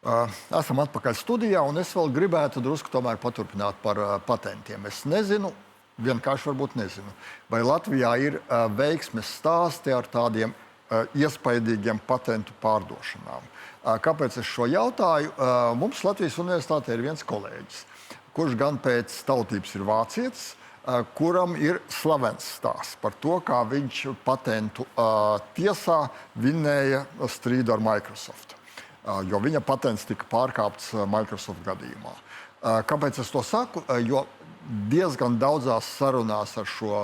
Esam atpakaļ studijā, un es vēl gribētu drusku tomēr paturpināt par patentiem. Es nezinu, vienkārši varbūt nezinu, vai Latvijā ir veiksmes stāsti ar tādiem iespaidīgiem patentu pārdošanām. Kāpēc es šo jautāju? Mums Latvijas universitātē ir viens kolēģis, kurš gan pēc tautības ir vācietis, kuram ir slavens stāsts par to, kā viņš patentu tiesā vinēja strīdu ar Microsoft. Jo viņa patents tika pārkāpts Microsoft gadījumā. Kāpēc es to saku? Jo diezgan daudzās sarunās ar šo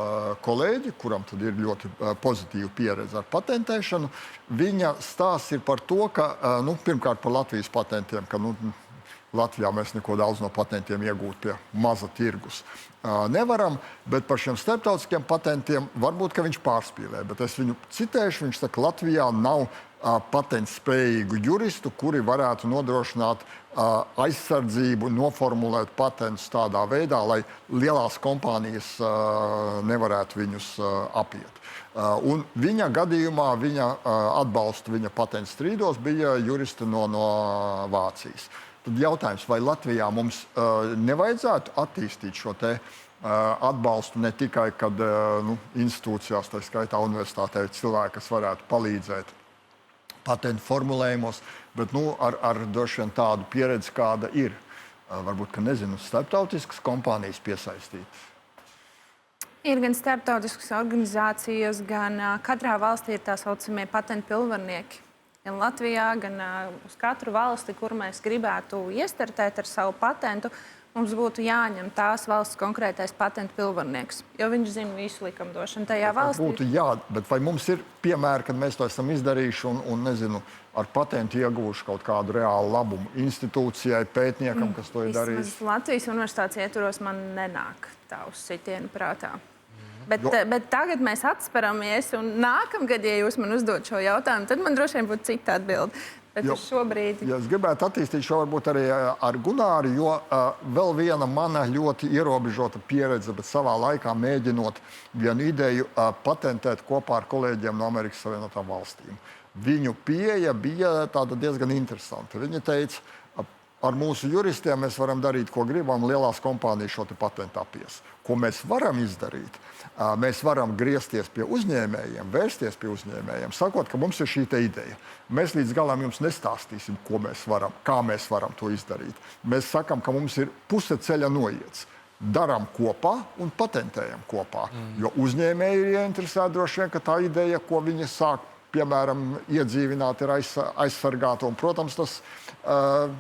kolēģi, kuram tad ir ļoti pozitīva pieredze ar patentēšanu, viņa stāsts ir par to, ka, pirmkārt par Latvijas patentiem, ka Latvijā mēs neko daudz no patentiem iegūt pie maza tirgus nevaram, bet par šiem starptautiskiem patentiem varbūt, ka viņš pārspīlē. Bet es viņu citēšu, viņš saka, Latvijā nav patentspējīgu juristu, kuri varētu nodrošināt aizsardzību, noformulēt patentus tādā veidā, lai lielās kompānijas nevarētu viņus apiet. Un viņa gadījumā, viņa atbalsta viņa patentu strīdos bija juristi no Vācijas. Tad jautājums, vai Latvijā mums nevajadzētu attīstīt šo te atbalstu ne tikai, kad institūcijās, tā skaitā universitātē, ir cilvēki, kas varētu palīdzēt patentu formulējumos, bet ar droši vien tādu pieredzi, kāda ir. Varbūt, ka nezinu, starptautiskas kompānijas piesaistīt. Ir gan starptautiskas organizācijas, gan katrā valstī ir tā saucamie patentu pilnvarnieki. Gan Latvijā, gan uz katru valsti, kur mēs gribētu iestartēt ar savu patentu, mums būtu jāņem tās valsts konkrētais patentu pilnvarnieks, jo viņš zina visu likumdošanu tajā valstī. Būtu jā, bet vai mums ir piemēri, kad mēs to esam izdarījuši un nezinu, ar patentu ieguvuši kaut kādu reālu labumu institūcijai, pētniekam, kas to ir darījis? Latvijas universitātes ietvaros man nenāk tā uz sitienu prātā. Bet tagad mēs atsperamies, un nākamgad, ja jūs man uzdod šo jautājumu, tad man droši vien būtu cita atbilde. Bet šobrīd... Ja es gribētu attīstīt šo varbūt arī ar Gunāru, jo vēl viena mana ļoti ierobežota pieredze, bet savā laikā mēģinot vienu ideju patentēt kopā ar kolēģiem no Amerikas Savienotām valstīm. Viņu pieeja bija tāda diezgan interesanta. Viņi teica, ar mūsu juristiem mēs varam darīt, ko gribam, lielās kompānijas šo te patentu apies. Ko mēs varam izdarīt? Mēs varam griezties pie uzņēmējiem, vērsties pie uzņēmējiem, sakot, ka mums ir šī te ideja. Mēs līdz galam jums nestāstīsim, ko mēs varam, kā mēs varam to izdarīt. Mēs sakam, ka mums ir puse ceļa noiets. Daram kopā un patentējam kopā. Jo uzņēmēji ir ieinteresēti droši vien, ka tā ideja, ko viņi sāk, piemēram, iedzīvināt, ir aizsargāta. Un, protams, tas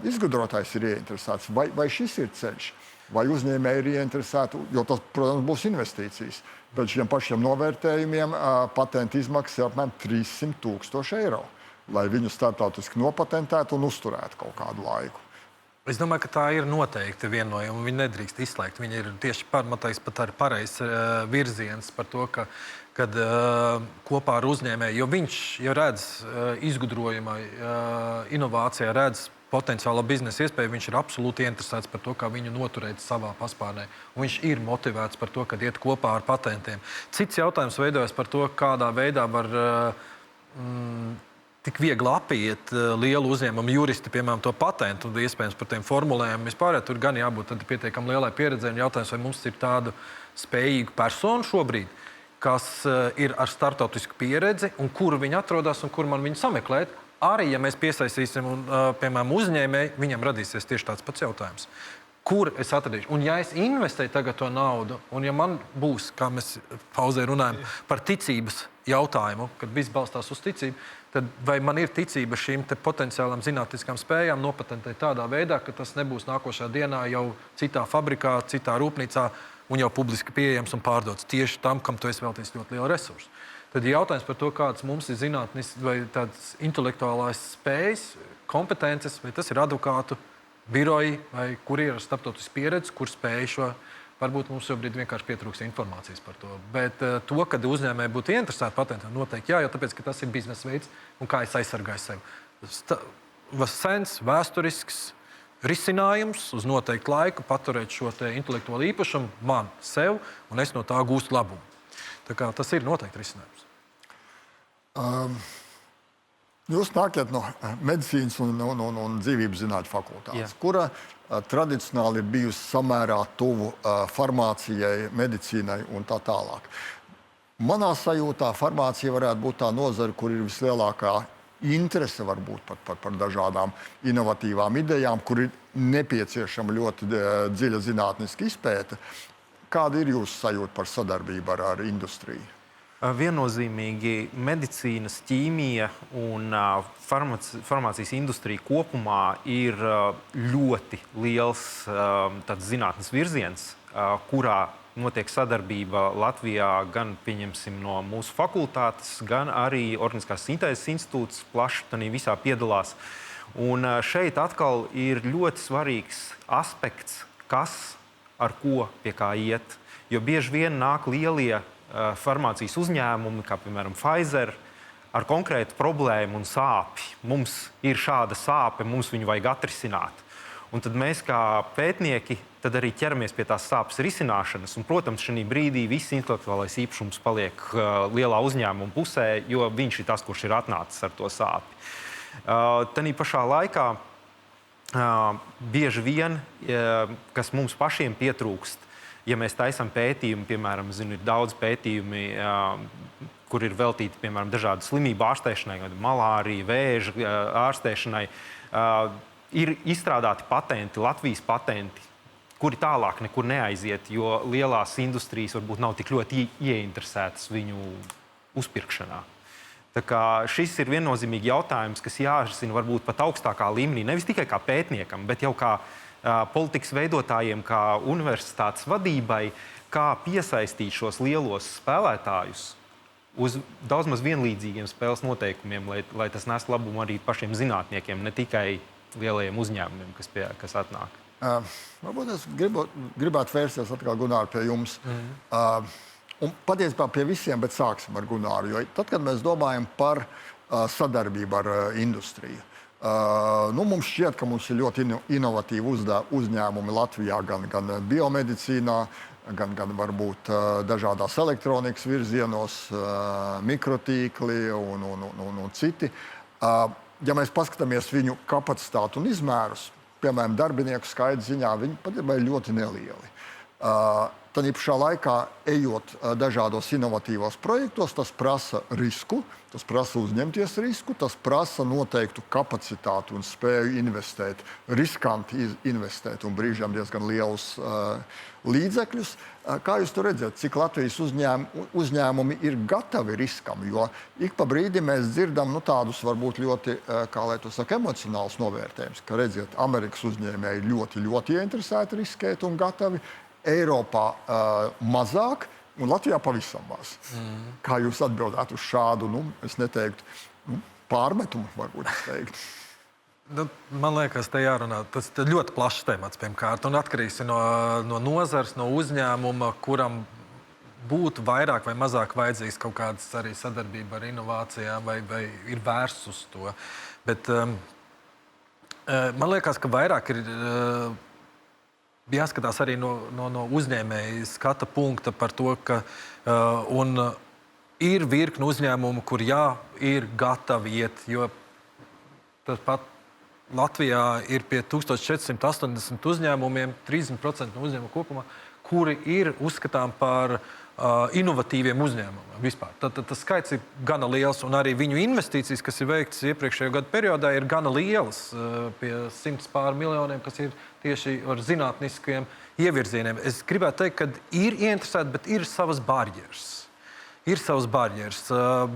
izgudrotājs ir ieinteresēts. Vai šis ir ceļš? Vai uzņēmēji ir ieinteresēti? Jo tas, protams, būs investīcijas. Pēc šiem pašiem novērtējumiem patentu izmaksas ir apmēram 300 000 eiro, lai viņu starptautiski nopatentētu un uzturētu kaut kādu laiku. Es domāju, ka tā ir noteikti vienojama. Viņi nedrīkst izslēgt. Viņi ir tieši pat ar pareizs virziens par to, kad kopā ar uzņēmēju, jo viņš jau redz izgudrojumā, inovācijā, redz potenciālo biznesa iespēju, viņš ir absolūti interesēts par to, kā viņu noturēt savā paspārnē. Un viņš ir motivēts par to, kad iet kopā ar patentiem. Cits jautājums veidojas par to, kādā veidā var tik viegli apiet lielu uzņēmumu juristi, piemēram, to patentu, un iespējams par tiem formulējumiem vispār. Tur gan jābūt pietiekami lielai pieredzei. Jautājums, vai mums ir tādu spējīgu personu šobrīd, kas ir ar startautisku pieredzi, un kur viņi atrodas un kur man viņu sameklēt. Arī, ja mēs piesaistīsim, piemēram, uzņēmēju, viņam radīsies tieši tāds pats jautājums. Kur es atradīšu? Un ja es investēju tagad to naudu, un ja man būs, kā mēs pauzē runājam, par ticības jautājumu, kad viss balstās uz ticību, tad vai man ir ticība šīm te potenciālām zinātniskām spējām nopatentēt tādā veidā, ka tas nebūs nākošā dienā jau citā fabrikā, citā rūpnīcā un jau publiski pieejams un pārdots tieši tam, kam tu esi veltījis ļoti lielu resursu. Tad jautājums par to, kādas mums ir zinātnes vai tādas intelektuālās spējas, kompetences, vai tas ir advokātu biroji, vai kur ir starptautisks pieredze, kur spēj šo. Varbūt mums šobrīd vienkārši pietrūks informācijas par to. Bet to, kad uzņēmēji būtu ieinteresēti patentēt, noteikti jā, jo tāpēc, ka tas ir biznesa veids un kā es aizsargāju sevi. Sens, vēsturisks risinājums uz noteiktu laiku paturēt šo te intelektuālo īpašumu man, sev, un es no tā gūstu labumu. Tā kā tas ir noteikti risinājums. Jūs nākat no medicīnas un dzīvības zinātņu fakultātes, kura tradicionāli ir bijusi samērā tuvu farmācijai, medicīnai un tā tālāk. Manā sajūtā farmācija varētu būt tā nozara, kur ir vislielākā interese varbūt par dažādām inovatīvām idejām, kur ir nepieciešama ļoti dziļa zinātniska izpēte. Kāda ir jūsu sajūta par sadarbību ar industriju? Viennozīmīgi medicīnas, ķīmija un farmācijas industrija kopumā ir ļoti liels zinātnes virziens, kurā notiek sadarbība Latvijā gan, pieņemsim, no mūsu fakultātes, gan arī Organiskās sintēzes institūts plaši tanī visā piedalās. Un šeit atkal ir ļoti svarīgs aspekts, kas ar ko pie kā iet. Jo bieži vien nāk lielie farmācijas uzņēmumi, kā piemēram Pfizer, ar konkrētu problēmu un sāpi. Mums ir šāda sāpe, mums viņu vajag atrisināt. Un tad mēs kā pētnieki tad arī ķeramies pie tās sāpes risināšanas. Un, protams, šī brīdī viss intelektuālais īpašums paliek lielā uzņēmuma pusē, jo viņš ir tas, kurš ir atnācis ar to sāpi. Tanī pašā laikā bieži vien, kas mums pašiem pietrūkst, ja mēs taisam pētījumu, piemēram, ir daudz pētījumi, kur ir veltīti, piemēram, dažādu slimību ārstēšanai, malārija, vēža ārstēšanai, ir izstrādāti patenti, Latvijas patenti, kuri tālāk nekur neaiziet, jo lielās industrijas varbūt nav tik ļoti ieinteresētas viņu uzpirkšanā. Tā kā šis ir viennozīmīgi jautājums, kas jārisina varbūt pat augstākā līmenī, nevis tikai kā pētniekam, bet jau kā politikas veidotājiem, kā universitātes vadībai, kā piesaistīt šos lielos spēlētājus uz daudz maz vienlīdzīgiem spēles noteikumiem, lai tas nes labumu arī pašiem zinātniekiem, ne tikai lielajiem uzņēmumiem, kas atnāk. Varbūt es gribētu vērsties atkal, Gunār, pie jums. Un patiesībā pie visiem, bet sāksim ar Gunāru. Jo tad, kad mēs domājam par sadarbību ar industriju, mums šķiet, ka mums ir ļoti inovatīvi uzņēmumi Latvijā, gan biomedicīnā, gan varbūt dažādās elektronikas virzienos, mikrotīkli un citi. Ja mēs paskatāmies viņu kapacitātu un izmērus, piemēram, darbinieku skaita ziņā, viņi patiesībā ir ļoti nelieli. Tad pašā laikā, ejot dažādos inovatīvos projektos, tas prasa risku, tas prasa uzņemties risku, tas prasa noteiktu kapacitāti un spēju investēt, riskanti investēt un brīžiem diezgan lielus līdzekļus. Kā jūs to redzat, cik Latvijas uzņēmumi ir gatavi riskam? Jo ik pa brīdi mēs dzirdam tādus varbūt ļoti, kā lai to saka, emocionālus novērtējumus, ka redziet, Amerikas uzņēmēji ļoti, ļoti ieinteresēti riskēt un gatavi. Eiropā mazāk un Latvijā pavisam maz. Kā jūs atbildētu uz šādu, es neteiktu, pārmetumu, varbūt es teiktu? Man liekas, te jārunā. Tas ir ļoti plašs temats, pirmkārt, un atkarīgs no nozares, no uzņēmuma, kuram būtu vairāk vai mazāk vajadzīgs kaut kādas arī sadarbība ar inovācijām vai ir vērsts uz to. Bet man liekas, ka vairāk ir jāskatās arī no uzņēmēja skata punkta par to, ka ir virkni uzņēmumu, kur ir gatavi iet, jo tas pat Latvijā ir pie 1480 uzņēmumiem, 30% no uzņēmumu kopumā, kuri ir uzskatām par inovatīviem uzņēmumiem vispār. Tad tas skaits ir gana liels, un arī viņu investīcijas, kas ir veiktas iepriekšējo gadu periodā, ir gana lielas, pie 100 pār miljoniem, kas ir tieši ar zinātniskiem ievirzieniem. Es gribētu teikt, ka ir ieinteresēti, bet ir savas barjeras. Ir savas barjeras.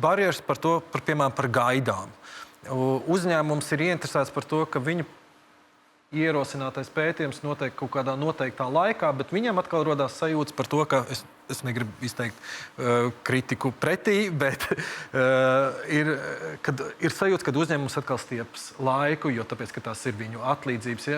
Barjeras piemēram, par gaidām. Uzņēmums ir ieinteresēts par to, ka viņu ierosinātais pētījums notiek kaut kādā noteiktā laikā, bet viņam atkal rodās sajūtas par to, ka es negribu izteikt kritiku pretī, bet ir sajūta, ka uzņēmums atkal stieps laiku, jo tāpēc, ka tās ir viņu atlīdzības,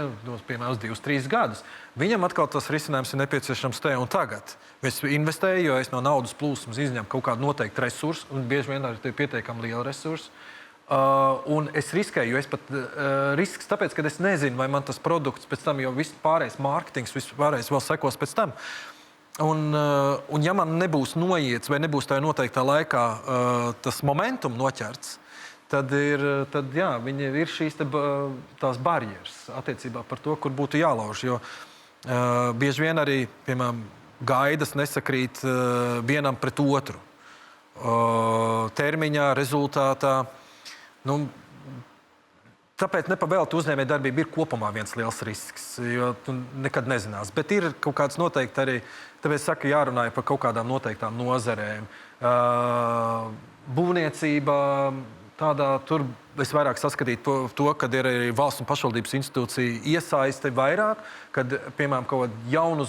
piemēram, 2-3 gadus. Viņam atkal tas risinājums ir nepieciešams te un tagad. Es investēju, jo es no naudas plūsmas izņemu kaut kādu noteiktu resursu, un bieži vien arī ir pietiekami liela resursa. Un es riskēju, jo es pat risks tāpēc, ka es nezinu, vai man tas produkts pēc tam, jo viss pārējais mārketings, viss pārējais vēl sekos pēc tam. Un ja man nebūs noiets vai nebūs tajā noteiktā laikā tas momentum noķerts, tad viņi ir šīs tās barjeras attiecībā par to, kur būtu jālauž. Jo bieži vien arī, piemēram, gaidas nesakrīt vienam pret otru. Termiņā, rezultātā. Tāpēc nepavēlta uzņēmējdarbība ir kopumā viens liels risks, jo tu nekad nezināsi. Bet ir kaut kāds noteikti arī, tāpēc saka, jārunāja par kaut kādām noteiktām nozarēm. Būvniecība tādā, tur es vairāk saskatītu to, kad ir arī valsts un pašvaldības institūcija iesaiste vairāk, kad, piemēram, kaut kāda jaunu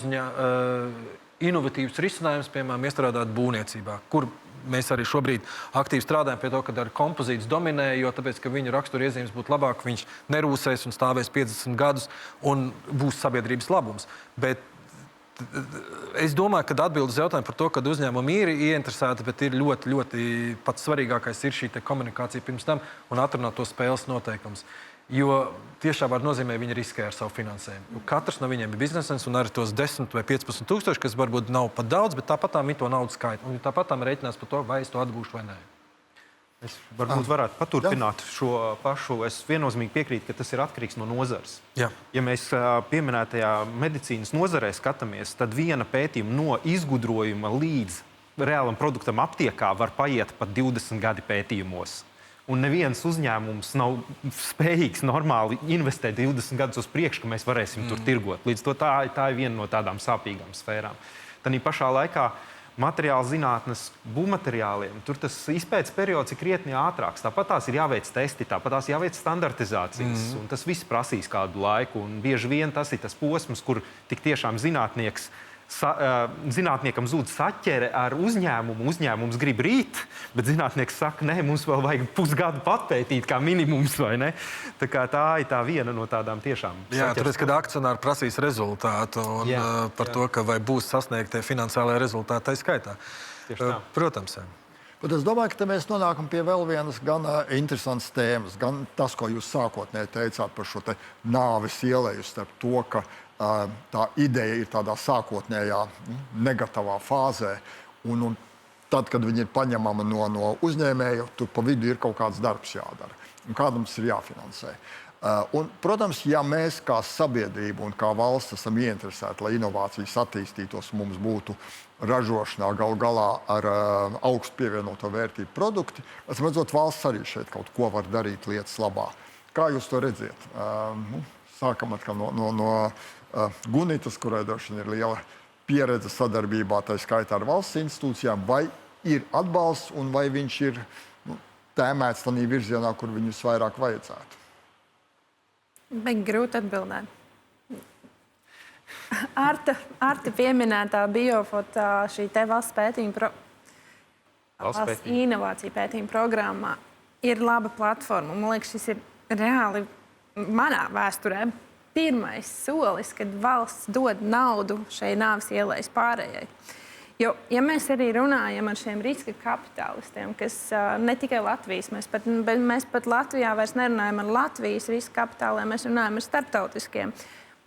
inovatīvs risinājums, piemēram, iestrādāt būvniecībā, kur mēs arī šobrīd aktīvi strādājam pie to, kad ar kompozīts dominē, jo tāpēc, ka viņu rakstura iezīmes būtu labāk, viņš nerūsēs un stāvēs 50 gadus un būs sabiedrības labums. Bet es domāju, ka atbilde uz jautājumu par to, kad uzņēmumi ir ieinteresēti, bet ir ļoti, ļoti pats svarīgākais ir šī komunikācija pirms tam un atrunāt to spēles noteikumus. Jo tiešām var nozīmē, viņi riskē ar savu finansējumu. Katrs no viņiem ir biznesens un arī tos 10 vai 15 tūkstoši, kas varbūt nav pat daudz, bet tāpat viņi to naudu skaita. Un tāpat rēķinās par to, vai es to atgūšu vai nē. Es varbūt varētu paturpināt šo pašu. Es viennozīmīgi piekrītu, ka tas ir atkarīgs no nozares. Jā. Ja mēs pieminētajā medicīnas nozarē skatāmies, tad viena pētījuma no izgudrojuma līdz reālam produktam aptiekā var paiet pat 20 gadi pētījumos. Un neviens uzņēmums nav spējīgs normāli investēt 20 gadus uz priekšu, ka mēs varēsim tur tirgot. Līdz to tā ir viena no tādām sāpīgām sfērām. Tanī pašā laikā materiāla zinātnes būvmateriāliem, tur tas izpētes periods ir krietni ātrāks. Tāpat tās ir jāveic testi, tāpat tās jāveic standartizācijas. Un tas viss prasīs kādu laiku. Un bieži vien tas ir tas posms, kur tik tiešām zinātniekam zūd saķere ar uzņēmumu. Uzņēmums grib rīt, bet zinātnieks saka, nē, mums vēl vajag pusgadu papētīt kā minimums, vai ne? Tā kā tā ir tā viena no tādām tiešām. Jā, tur es, kad akcionāri prasīs rezultātu un par to, ka vai būs sasniegtie finansiālajie rezultāti, tā skaitā. Protams, jā. Bet es domāju, ka mēs nonākam pie vēl vienas gan interesantas tēmas, gan tas, ko jūs sākotnēji teicāt par šo nāves ieleju starp to, ka tā ideja ir tādā sākotnējā negatīvā fāzē. Un tad, kad viņi ir paņemama no uzņēmēja, tur pa vidu ir kaut kāds darbs jādara. Un kādam tas ir jāfinansē. Un, protams, ja mēs kā sabiedrība un kā valsts esam ieinteresēti, lai inovācijas attīstītos, mums būtu ražošanā galu galā ar augstu pievienoto vērtību produkti, es redzot, valsts arī šeit kaut ko var darīt lietas labā. Kā jūs to redziet? Sākam atkal no Gunitas, kurai droši vien ir liela pieredze sadarbībā, tā skaitā ar valsts institūcijām, vai ir atbalsts un vai viņš ir tēmēts tādā virzienā, kur viņus vairāk vajadzētu? Bet grūti atbildēt. Arta pieminētā biofota šī te valsts pētījuma valsts inovācija pētījuma programmā ir laba platforma. Man liekas, šis ir reāli manā vēsturē pirmais solis, kad valsts dod naudu šai nāves ielai pārējai. Jo, ja mēs arī runājam ar šiem riska kapitālistiem, kas ne tikai Latvijas, mēs pat Latvijā vairs nerunājam ar Latvijas riska kapitāliem, mēs runājam ar starptautiskiem.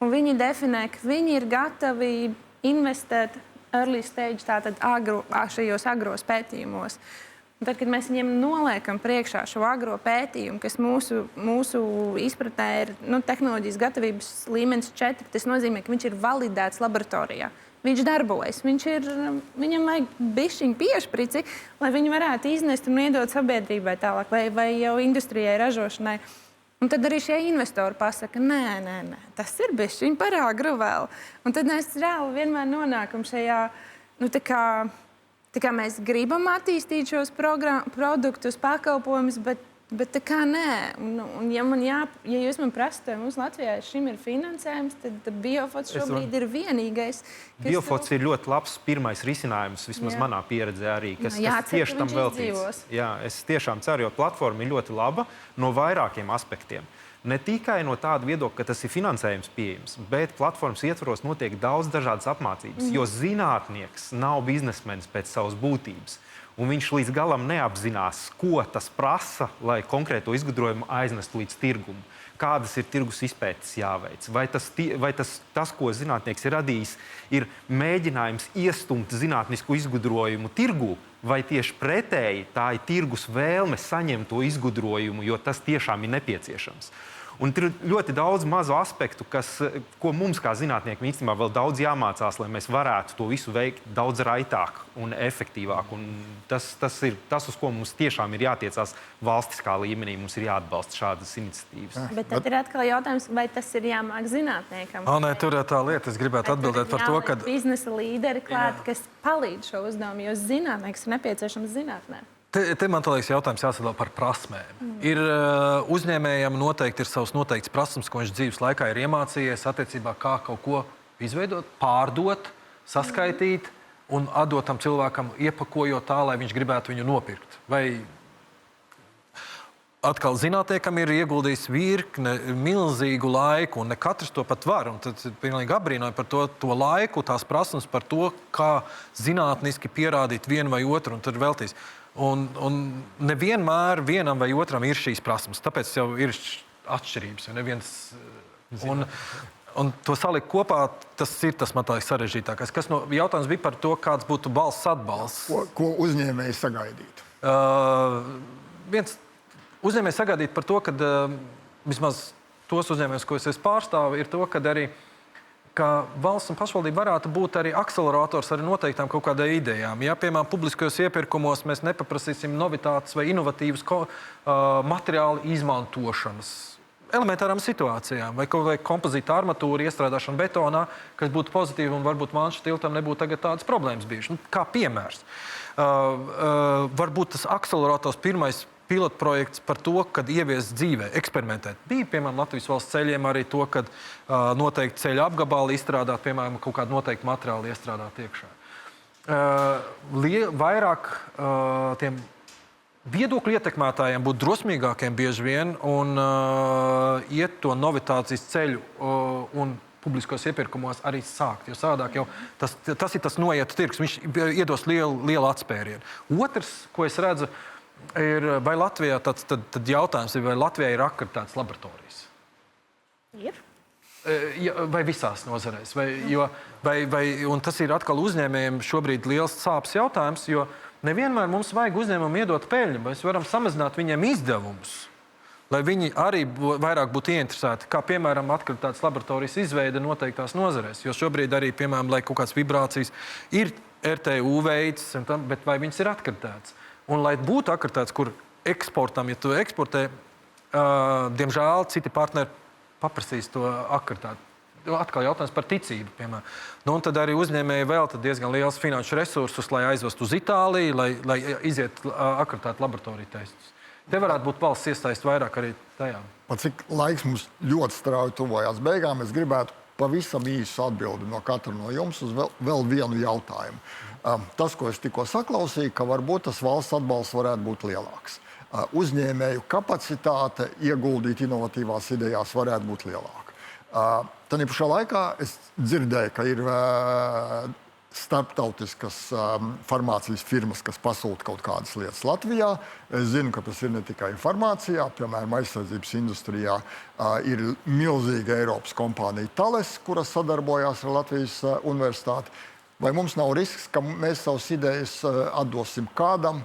Un viņi definē, ka viņi ir gatavi investēt early stage, tātad šajos agros pētījumos. Un tad, kad mēs viņiem noliekam priekšā šo agro pētījumu, kas mūsu izpratnē ir tehnoloģijas gatavības līmenis 4, tas nozīmē, ka viņš ir validēts laboratorijā. Viņš darbojas, viņam vajag bišķiņu piešprici, lai viņi varētu iznest un iedot sabiedrībai tālāk vai jau industrijai, ražošanai. Un tad arī šie investori pasaka, nē, tas ir bišķiņu par agru vēl. Un tad mēs reāli vienmēr nonākam šajā, tā kā mēs gribam attīstīt šos produktus, pakalpojumus, bet tā kā nē. Un ja jūs man prasat, vai mums Latvijā šim ir finansējums, tad Biofots šobrīd ir vienīgais. Biofots ir ļoti labs pirmais risinājums, vismaz manā pieredzē arī, kas tieši tam veltīts. Jā, es tiešām ceru, jo platforma ir ļoti laba no vairākiem aspektiem. Ne tikai no tāda viedokļa, ka tas ir finansējums pieejams, bet platformas ietvaros notiek daudz dažādas apmācības, jo zinātnieks nav biznesmenis pēc savas būtības. Un viņš līdz galam neapzinās, ko tas prasa, lai konkrēto izgudrojumu aiznestu līdz tirgumu. kādas ir tirgus izpētes jāveic. Vai tas, ko zinātnieks ir radījis, ir mēģinājums iestumt zinātnisku izgudrojumu tirgū, vai tieši pretēji tā ir tirgus vēlme saņemt to izgudrojumu, jo tas tiešām ir nepieciešams. Un ir ļoti daudz mazu aspektu, ko mums kā zinātniekiem īstenībā vēl daudz jāmācās, lai mēs varētu to visu veikt daudz raitāk un efektīvāk. Un tas ir tas, uz ko mums tiešām ir jātiecās valstiskā līmenī. Mums ir jāatbalsta šādas iniciatīvas. Bet tad ir atkal jautājums, vai tas ir jāmāk zinātniekam? Nē, tur ir tā lieta. Es gribētu atbildēt par to, ka biznesa līderi klāt, kas palīdz šo uzdevumu, jo zinātnieks ir nepieciešams zinātnē. Te man liekas, jautājums jāsadala par prasmēm. Ir uzņēmējam noteikti ir savs noteikts prasmes, ko viņš dzīves laikā ir iemācījies attiecībā, kā kaut ko izveidot, pārdot, saskaitīt un atdot tam cilvēkam, iepakojot tā, lai viņš gribētu viņu nopirkt. Vai atkal zinātniekam ir ieguldījis virkne milzīgu laiku, un ne katrs to pat var. Un tad pilnīgi apbrīnoju par to laiku, tās prasmes par to, kā zinātniski pierādīt vienu vai otru, un tad veltīs. Un nevienmēr vienam vai otram ir šīs prasmes. Tāpēc jau ir atšķirības. Un to salikt kopā, tas ir tas man tā sarežģītākais. Jautājums bija par to, kāds būtu valsts atbalsts. Ko uzņēmēji sagaidītu? Uzņēmēji sagaidīt par to, ka vismaz tos uzņēmējus, ko es pārstāvu, ir to, ka valsts un pašvaldība varētu būt arī akcelerators arī noteiktām kaut kādām idejām. Ja, piemēram, publiskajos iepirkumos mēs nepaprasīsim novitātes vai inovatīvas materiālu izmantošanas elementārām situācijām, vai kaut vai kompozīta armatūra iestrādāšana betonā, kas būtu pozitīva un varbūt manšu tiltam nebūtu tagad tādas problēmas bijušas. Kā piemērs. Varbūt tas akcelerators pirmais pilotprojekts par to, kad ievies dzīvē, eksperimentēt. Bija, piemēram, Latvijas valsts ceļiem arī to, kad noteikti ceļa apgabali izstrādāt, piemēram, kaut kādu noteiktu materiālu iestrādāt iekšā. Vairāk tiem viedokļu ietekmētājiem būt drosmīgākiem bieži vien un iet to novitācijas ceļu un publiskos iepirkumos arī sākt, jo savādāk jau tas ir tas noietu tirgus, viņš iedos lielu atspērienu. Otrs, ko es redzu, ir, vai Latvijā, tad jautājums ir, vai Latvijā ir akreditētas laboratorijas? Ir. Vai visās nozarēs? Un tas ir atkal uzņēmējiem šobrīd liels sāpes jautājums, jo nevienmēr mums vajag uzņēmumu iedot peļņu, mēs varam samazināt viņiem izdevumus, lai viņi arī vairāk būtu ieinteresēti, kā, piemēram, akreditētas laboratorijas izveide noteiktās nozarēs. Jo šobrīd arī, piemēram, lai kaut kādas vibrācijas ir RTU veids, bet vai viņas ir akreditētas? Un, lai būtu akreditēts, kur eksportam, ja tu eksportē, diemžēl citi partneri paprasīs to akreditēt. Atkal jautājums par ticību, piemēram. Un tad arī uzņēmēji velta diezgan liels finanšu resursus, lai aizvestu uz Itāliju, lai iziet akreditēt laboratoriju testus. Te varētu būt valsts iesaist vairāk arī tajā. Cik laiks mums ļoti strauji tuvojās beigām, es gribētu pavisam īsu atbildi no katra no jums uz vēl vienu jautājumu. Tas, ko es tikko saklausīju, ka varbūt tas valsts atbalsts varētu būt lielāks. Uzņēmēju kapacitāte ieguldīt inovatīvās idejās varētu būt lielāka. Tad pašā laikā es dzirdēju, ka ir starptautiskas farmācijas firmas, kas pasūta kaut kādas lietas Latvijā. Es zinu, ka tas ir ne tikai farmācijā, piemēram, aizsardzības industrijā ir milzīga Eiropas kompānija Thales, kura sadarbojās ar Latvijas universitāti. Vai mums nav risks, ka mēs savas idejas atdosim kādam,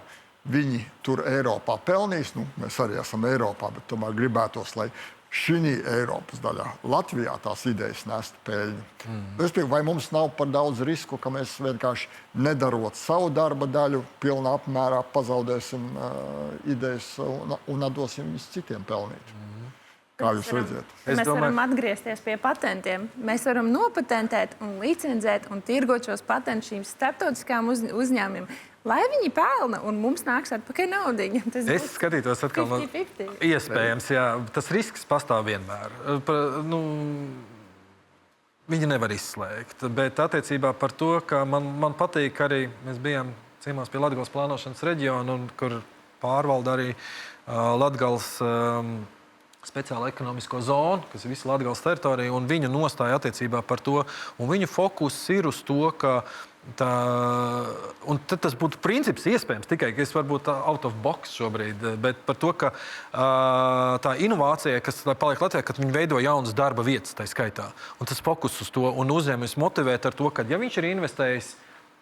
viņi tur Eiropā pelnīs? Mēs arī esam Eiropā, bet tomēr gribētos, lai šī Eiropas daļā, Latvijā, tās idejas nestu peļņu. Vai mums nav par daudz risku, ka mēs vienkārši nedarot savu darba daļu, pilnā apmērā pazaudēsim idejas un atdosim viņus citiem pelnīt? Kā jūs redzat? Mēs varam atgriezties pie patentiem. Mēs varam nopatentēt un licencēt un tirgot šos patentus šīm starptautiskām uzņēmumiem, lai viņi pelna un mums nāks atpakaļ naudiņa. Es skatītos atkal 50-50. Iespējams, jā. Tas risks pastāv vienmēr. Viņi nevar izslēgt. Bet attiecībā par to, ka man patīk arī, mēs bijām ciemās pie Latgales plānošanas reģiona, kur pārvalda arī Latgales speciāla ekonomisko zonu, kas ir visa Latgales teritorija, un viņu nostāja attiecībā par to. Un viņu fokus ir uz to, ka Un tad tas būtu princips iespējams, tikai ka es varbūt out of box šobrīd, bet par to, ka tā inovācija, kas paliek Latvijā, kad viņi veido jaunas darba vietas, tā skaitā, un tas fokus uz to, un uzņēmums motivēt ar to, ka ja viņš ir investējis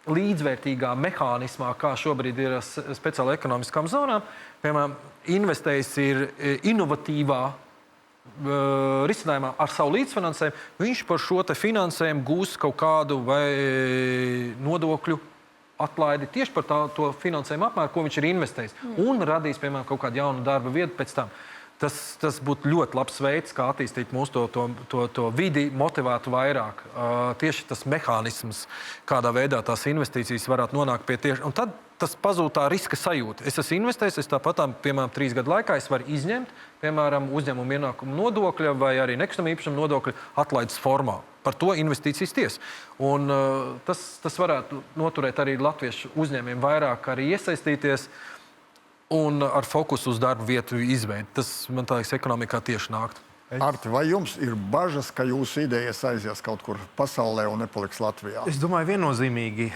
līdzvērtīgā mehānismā, kā šobrīd ir speciāli ekonomiskām zonām, piemēram, investējis ir inovatīvā risinājumā ar savu līdzfinansējumu, viņš par šo te finansējumu gūs kaut kādu vai nodokļu atlaidi tieši par to finansējumu apmēru, ko viņš ir investējis. Un radīs, piemēram, kaut kādu jaunu darba vietu pēc tam. Tas būtu ļoti labs veids, kā attīstīt mūsu to vidi, motivētu vairāk. Tieši tas mehānisms, kādā veidā tās investīcijas varētu nonākt pie tieši. Un tad tas pazūd tā riska sajūta. Es esmu investējis, es tāpat, piemēram, 3 gadu laikā es varu izņemt, piemēram, uzņēmumu ienākumu nodokļa vai arī nekustamā īpašuma nodokļa atlaides formā. Par to investīcijas tiesa. Un tas varētu noturēt arī latviešu uzņēmumiem vairāk arī iesaistīties un ar fokusu uz darba vietu izveidi. Tas, man liekas, ekonomikā tieši nākt. Arti, vai jums ir bažas, ka jūsu idejas aizies kaut kur pasaulē un nepaliks Latvijā? Es domāju, viennozīmīgi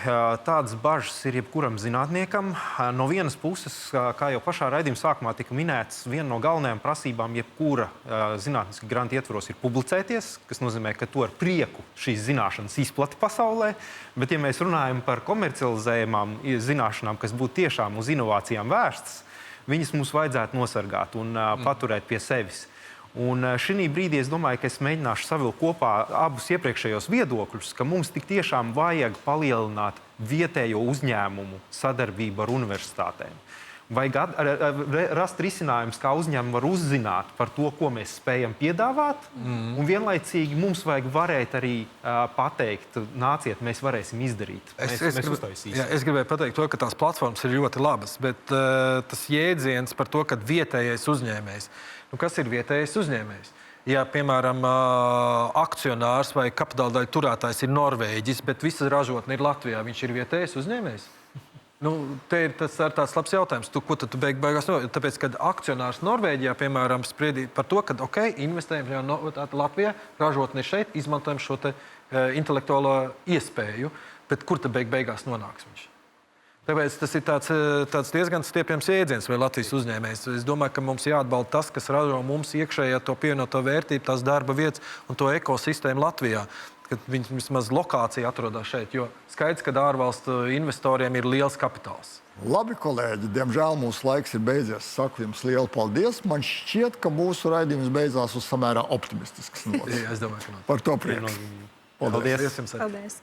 tādas bažas ir jebkuram zinātniekam. No vienas puses, kā jau pašā raidījuma sākumā tika minēts, viena no galvenajām prasībām jebkura zinātniska granta ietvaros ir publicēties, kas nozīmē, ka to ar prieku šīs zināšanas izplati pasaulē. Bet, ja mēs runājam par komercializējumām zināšanām, kas būtu tiešām uz inovācijām vērstas, viņas mums vajadzētu nosargāt un paturēt pie sevis. Un šī brīdī es domāju, ka es mēģināšu savilkt kopā abus iepriekšējos viedokļus, ka mums tik tiešām vajag palielināt vietējo uzņēmumu sadarbību ar universitātēm. Vajag rast risinājumus, kā uzņēmumi var uzzināt par to, ko mēs spējam piedāvāt, un vienlaicīgi mums vajag varēt arī pateikt, nāciet, mēs varēsim izdarīt. Es gribēju pateikt to, ka tās platformas ir ļoti labas, bet tas jēdziens par to, ka vietējais uzņēmējs. Kas ir vietējais uzņēmējs? Ja, piemēram, akcionārs vai kapitāla daļu turētājs ir Norvēģis, bet visa ražotne ir Latvijā, viņš ir vietējais uzņēmējs? Te ir tāds labs jautājums. Ko tad tu beigās no? Tāpēc, kad akcionārs Norvēģijā, piemēram, spriedīja par to, ka investējam Latvijā, ražotne ir šeit, izmantojam šo te intelektuālo iespēju, bet kur tad beigās nonāks viņš? Tāpēc tas ir tāds diezgan stiepjams jēdziens vai Latvijas uzņēmējs. Es domāju, ka mums jāatbalsta tas, kas ražo mums iekšējā to pievienoto vērtību, tās darba vietas un to ekosistēmu Latvijā. Kad viņi vismaz lokācija atrodas šeit, jo skaidrs, ka ārvalstu investoriem ir liels kapitāls. Labi, kolēģi, diemžēl mūsu laiks ir beidzies. Saku jums lielu paldies. Man šķiet, ka mūsu raidījums beidzās uz samērā optimistisks nots. Jā, es domāju, ka par to prieks. Paldies. Paldies.